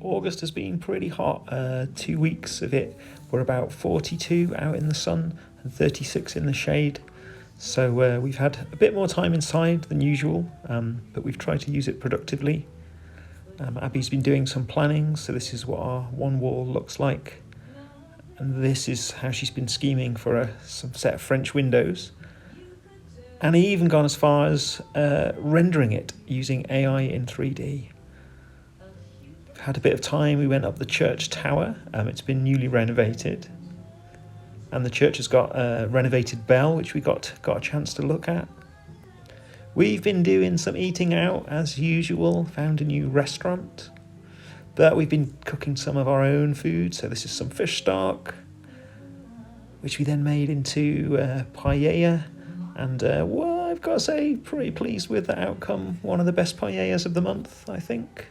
August has been pretty hot. 2 weeks of it were about 42 out in the sun and 36 in the shade. So we've had a bit more time inside than usual, but we've tried to use it productively. Abby's been doing some planning, so this is what our one wall looks like. And this is how she's been scheming for some set of French windows. And he even gone as far as rendering it using AI in 3D. We've had a bit of time. We went up the church tower. It's been newly renovated. And the church has got a renovated bell, which we got a chance to look at. We've been doing some eating out as usual, found a new restaurant. But we've been cooking some of our own food. So this is some fish stock, which we then made into paella. And well, I've got to say, pretty pleased with the outcome. One of the best paellas of the month, I think.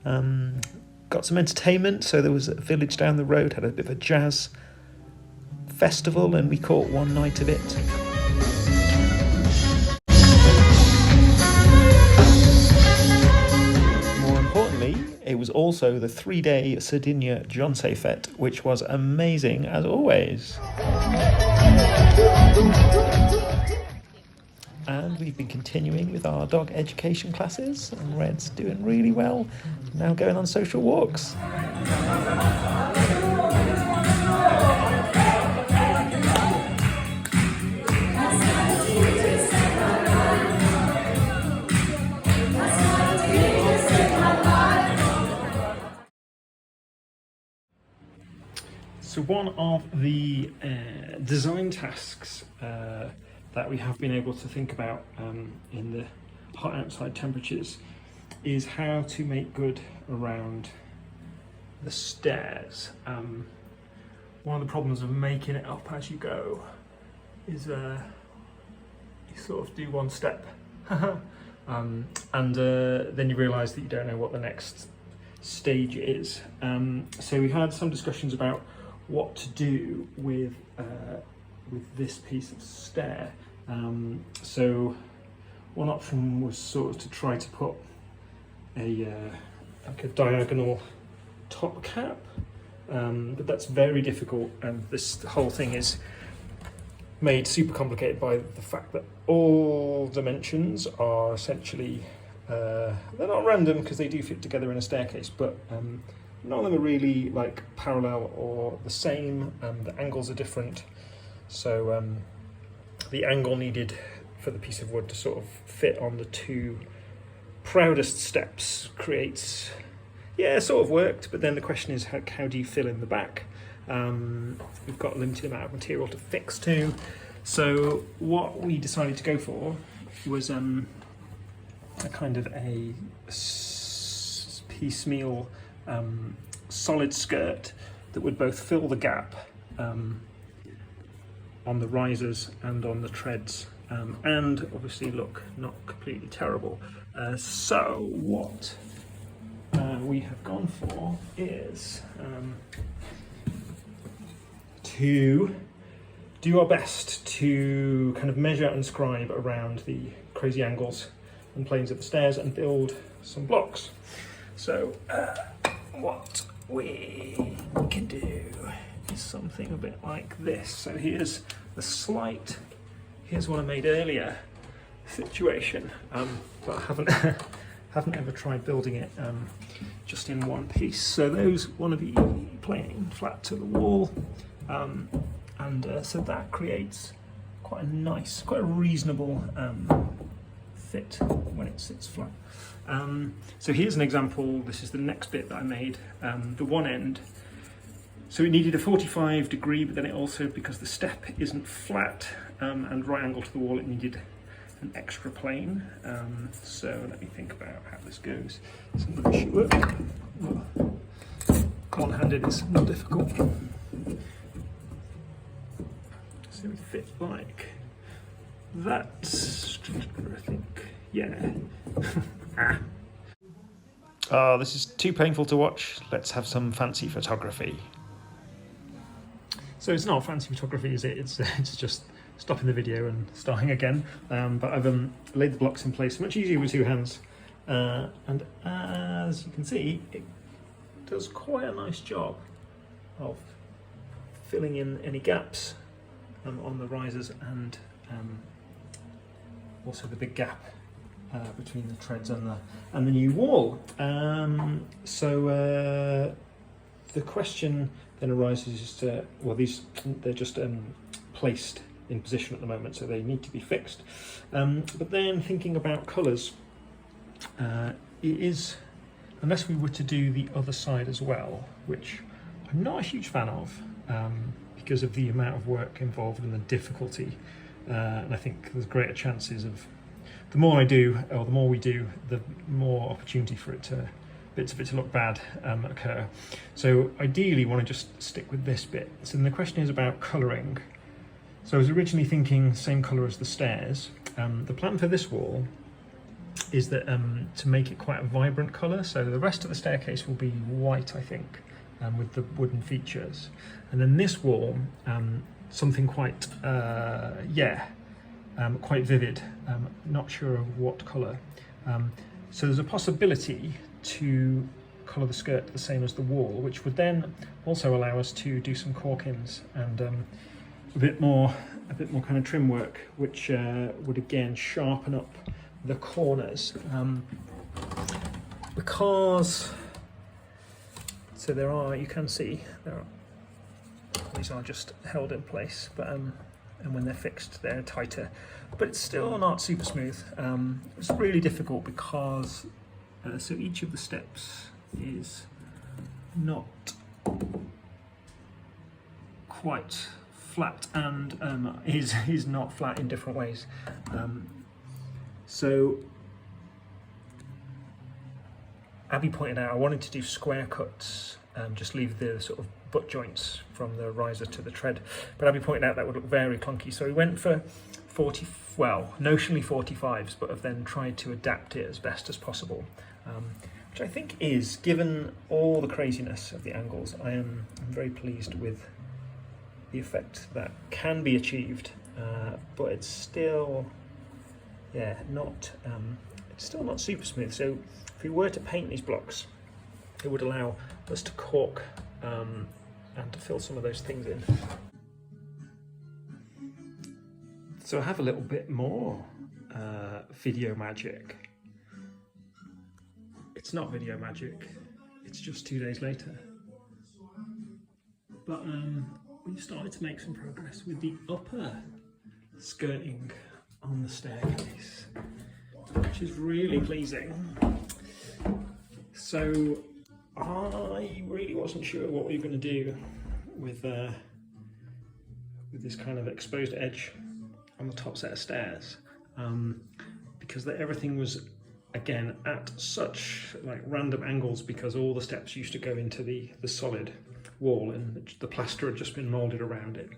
Got some entertainment. So there was a village down the road, had a bit of a jazz festival, and we caught one night of it. More importantly, it was also the 3-day Sardinia Jonse Fete, which was amazing as always. And we've been continuing with our dog education classes, and Red's doing really well, now going on social walks. So one of the design tasks that we have been able to think about in the hot outside temperatures is how to make good around the stairs. One of the problems of making it up as you go is you sort of do one step and then you realise that you don't know what the next stage is. So we had some discussions about what to do with this piece of stair. So one option was sort of to try to put like a diagonal top cap, but that's very difficult, and this whole thing is made super complicated by the fact that all dimensions are essentially they're not random because they do fit together in a staircase, but none of them are really like parallel or the same. The angles are different, so the angle needed for the piece of wood to sort of fit on the two proudest steps creates, yeah, it sort of worked, but then the question is how do you fill in the back? We've got a limited amount of material to fix to, so what we decided to go for was a kind of a piecemeal solid skirt that would both fill the gap on the risers and on the treads, and obviously look not completely terrible. So what we have gone for is to do our best to kind of measure and scribe around the crazy angles and planes of the stairs and build some blocks. So what we can do is something a bit like this. So here's what I made earlier situation, but I haven't ever tried building it just in one piece. So those want to be playing flat to the wall, and so that creates quite a reasonable fit when it sits flat. So here's an example. This is the next bit that I made. The one end, so it needed a 45 degree, but then it also, because the step isn't flat and right angle to the wall, it needed an extra plane. So let me think about how this goes. So I'm pretty sure one-handed is more difficult. So we fit like that, I think, yeah. Oh, this is too painful to watch. Let's have some fancy photography. So it's not fancy photography, is it? It's just stopping the video and starting again. But I've laid the blocks in place much easier with two hands. And as you can see, it does quite a nice job of filling in any gaps on the risers, and also the big gap between the treads and the new wall. So the question then arises as to, well, they're just placed in position at the moment, so they need to be fixed. But then thinking about colours, it is, unless we were to do the other side as well, which I'm not a huge fan of, because of the amount of work involved and the difficulty, and I think there's greater chances of, the more I do, or the more we do, the more opportunity for bits of it to look bad occur. So ideally you want to just stick with this bit. So then the question is about colouring. So I was originally thinking same colour as the stairs. The plan for this wall is that to make it quite a vibrant colour, so the rest of the staircase will be white, I think, with the wooden features. And then this wall, something quite, quite vivid, not sure of what colour. So there's a possibility to colour the skirt the same as the wall, which would then also allow us to do some cork-ins and a bit more kind of trim work, which would again sharpen up the corners, because so there are, you can see these are just held in place, but and when they're fixed they're tighter, but it's still not super smooth. It's really difficult because so each of the steps is not quite flat, and is not flat in different ways. So Abby pointed out I wanted to do square cuts, just leave the sort of butt joints from the riser to the tread, but Abby pointed out that would look very clunky, so we went for 40, well, notionally 45s, but have then tried to adapt it as best as possible, which I think is, given all the craziness of the angles, I'm very pleased with the effect that can be achieved, but it's still, it's still not super smooth. So if we were to paint these blocks, it would allow us to cork and to fill some of those things in. So I have a little bit more video magic. It's not video magic, it's just 2 days later. But we've started to make some progress with the upper skirting on the staircase, which is really pleasing. So I really wasn't sure what we were going to do with this kind of exposed edge on the top set of stairs, because everything was again at such like random angles, because all the steps used to go into the solid wall and the plaster had just been moulded around it.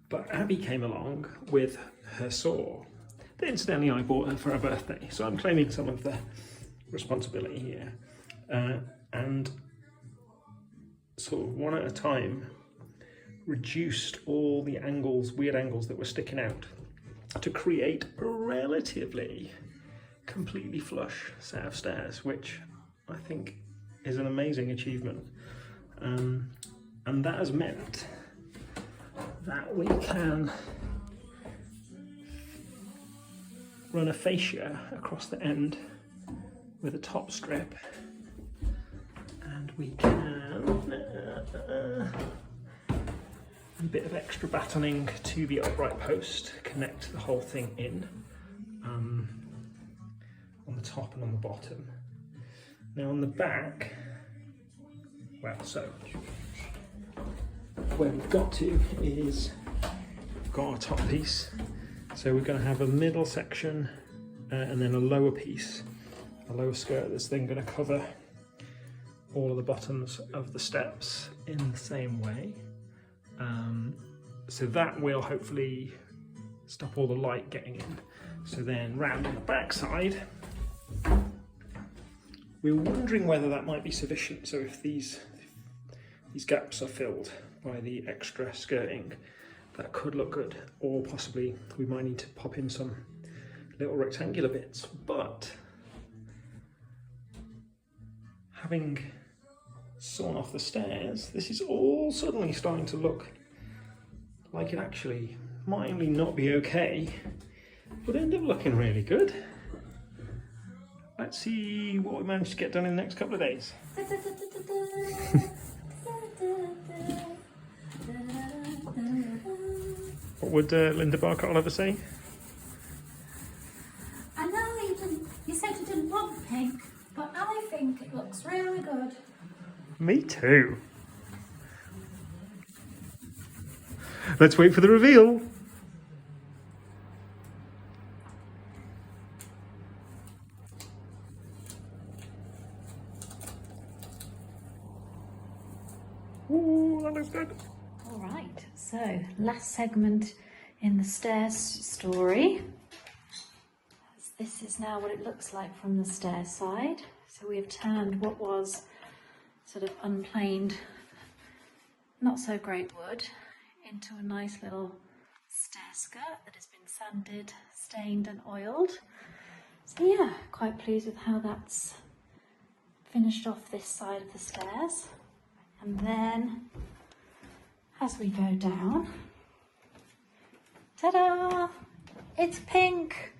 But Abby came along with her saw that incidentally I bought her for her birthday, so I'm claiming some of the responsibility here, and sort of one at a time reduced all the angles, weird angles that were sticking out, to create a relatively completely flush set of stairs, which I think is an amazing achievement. And that has meant that we can run a fascia across the end with a top strip, and we can a bit of extra battening to the upright post, connect the whole thing in on the top and on the bottom. Now on the back, well, so where we've got to is we've got our top piece, so we're going to have a middle section and then a lower piece, a lower skirt that's then going to cover all of the bottoms of the steps in the same way. So that will hopefully stop all the light getting in. So then round on the back side, we're wondering whether that might be sufficient. So if these gaps are filled by the extra skirting, that could look good, or possibly we might need to pop in some little rectangular bits. But having sawn off the stairs, this is all suddenly starting to look like it actually might only not be okay, but end up looking really good. Let's see what we manage to get done in the next couple of days. What would Linda Barcott ever say? I know you said you didn't want pink, but I think it looks really good. Me too. Let's wait for the reveal. Ooh, that looks good. All right, so last segment in the stairs story. This is now what it looks like from the stair side. So we have turned what was sort of unplaned, not so great wood into a nice little stair skirt that has been sanded, stained and oiled. So yeah, quite pleased with how that's finished off this side of the stairs. And then as we go down, ta-da! It's pink!